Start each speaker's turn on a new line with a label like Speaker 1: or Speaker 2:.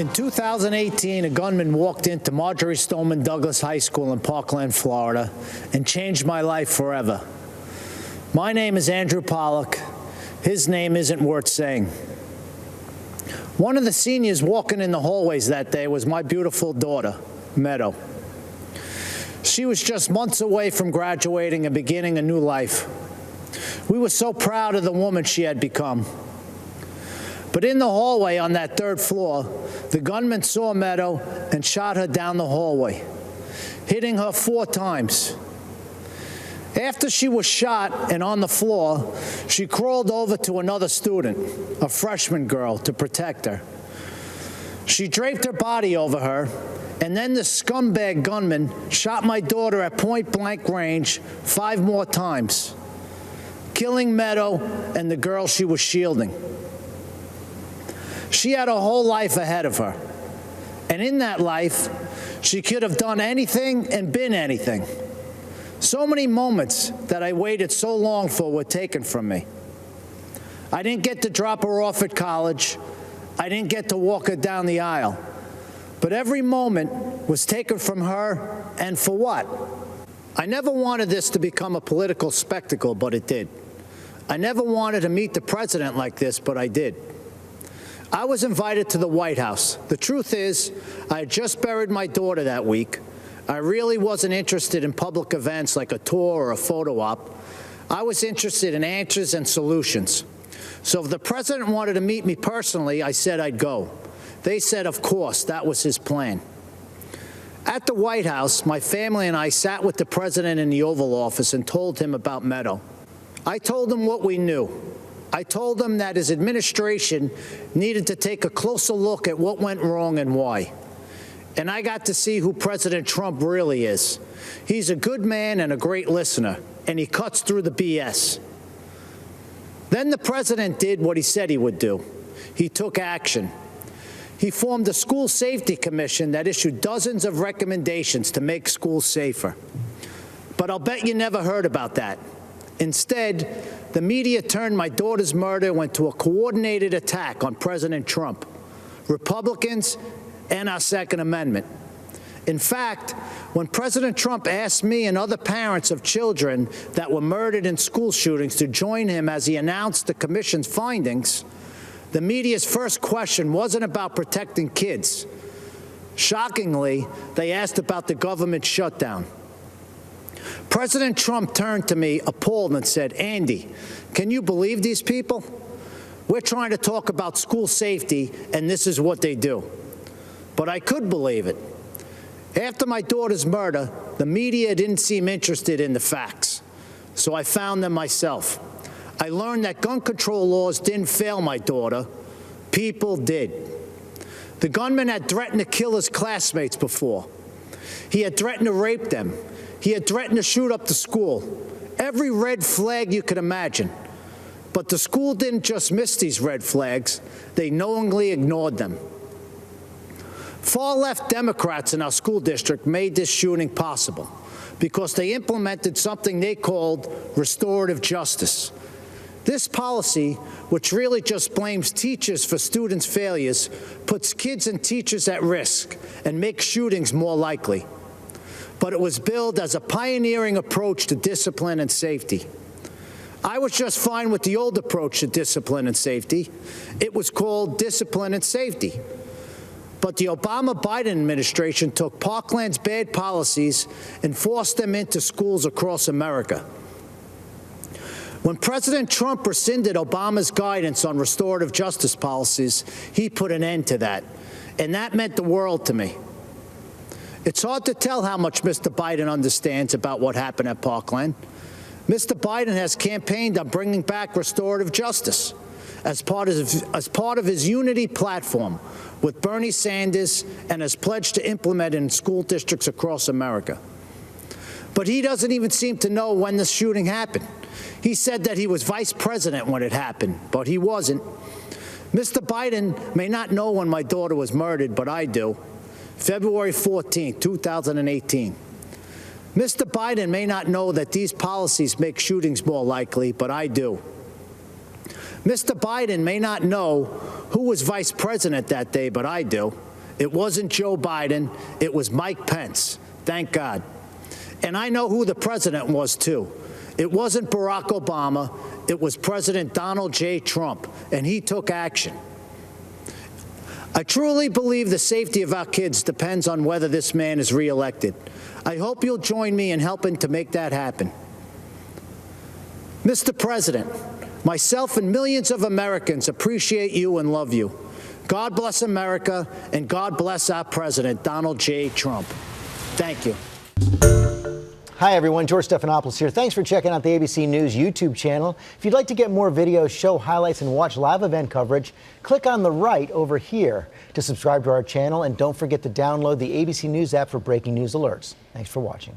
Speaker 1: In 2018, a gunman walked into Marjorie Stoneman Douglas High School in Parkland, Florida, and changed my life forever. My name is Andrew Pollack. His name isn't worth saying. One of the seniors walking in the hallways that day was my beautiful daughter, Meadow. She was just months away from graduating and beginning a new life. We were so proud of the woman she had become. But in the hallway on that third floor, the gunman saw Meadow and shot her down the hallway, hitting her 4 times. After she was shot and on the floor, she crawled over to another student, a freshman girl, to protect her. She draped her body over her, and then the scumbag gunman shot my daughter at point-blank range 5 more times, killing Meadow and the girl she was shielding. She had a whole life ahead of her, and in that life, she could have done anything and been anything. So many moments that I waited so long for were taken from me. I didn't get to drop her off at college. I didn't get to walk her down the aisle. But every moment was taken from her, and for what? I never wanted this to become a political spectacle, but it did. I never wanted to meet the president like this, but I did. I was invited to the White House. The truth is, I had just buried my daughter that week. I really wasn't interested in public events like a tour or a photo op. I was interested in answers and solutions. So if the president wanted to meet me personally, I said I'd go. They said, of course, that was his plan. At the White House, my family and I sat with the president in the Oval Office and told him about Meadow. I told him what we knew. I told him that his administration needed to take a closer look at what went wrong and why. And I got to see who President Trump really is. He's a good man and a great listener, and he cuts through the BS. Then the president did what he said he would do. He took action. He formed a school safety commission that issued dozens of recommendations to make schools safer. But I'll bet you never heard about that. Instead, the media turned my daughter's murder into a coordinated attack on President Trump, Republicans, and our Second Amendment. In fact, when President Trump asked me and other parents of children that were murdered in school shootings to join him as he announced the commission's findings, the media's first question wasn't about protecting kids. Shockingly, they asked about the government shutdown. President Trump turned to me appalled and said, "Andy, can you believe these people? We're trying to talk about school safety, and this is what they do." But I could believe it. After my daughter's murder, the media didn't seem interested in the facts, so I found them myself. I learned that gun control laws didn't fail my daughter. People did. The gunman had threatened to kill his classmates before. He had threatened to rape them. He had threatened to shoot up the school. Every red flag you could imagine. But the school didn't just miss these red flags. They knowingly ignored them. Far-left Democrats in our school district made this shooting possible because they implemented something they called restorative justice. This policy, which really just blames teachers for students' failures, puts kids and teachers at risk and makes shootings more likely. But it was billed as a pioneering approach to discipline and safety. I was just fine with the old approach to discipline and safety. It was called discipline and safety. But the Obama-Biden administration took Parkland's bad policies and forced them into schools across America. When President Trump rescinded Obama's guidance on restorative justice policies, he put an end to that. And that meant the world to me. It's hard to tell how much Mr. Biden understands about what happened at Parkland. Mr. Biden has campaigned on bringing back restorative justice as part of his unity platform with Bernie Sanders and has pledged to implement it in school districts across America. But he doesn't even seem to know when the shooting happened. He said that he was vice president when it happened, but he wasn't. Mr. Biden may not know when my daughter was murdered, but I do. February 14, 2018. Mr. Biden may not know that these policies make shootings more likely, but I do. Mr. Biden may not know who was vice president that day, but I do. It wasn't Joe Biden. It was Mike Pence. Thank God. And I know who the president was, too. It wasn't Barack Obama. It was President Donald J. Trump, and he took action. I truly believe the safety of our kids depends on whether this man is reelected. I hope you'll join me in helping to make that happen. Mr. President, myself and millions of Americans appreciate you and love you. God bless America, and God bless our president, Donald J. Trump. Thank you.
Speaker 2: Hi, everyone. George Stephanopoulos here. Thanks for checking out the ABC News YouTube channel. If you'd like to get more videos, show highlights, and watch live event coverage, click on the right over here to subscribe to our channel. And don't forget to download the ABC News app for breaking news alerts. Thanks for watching.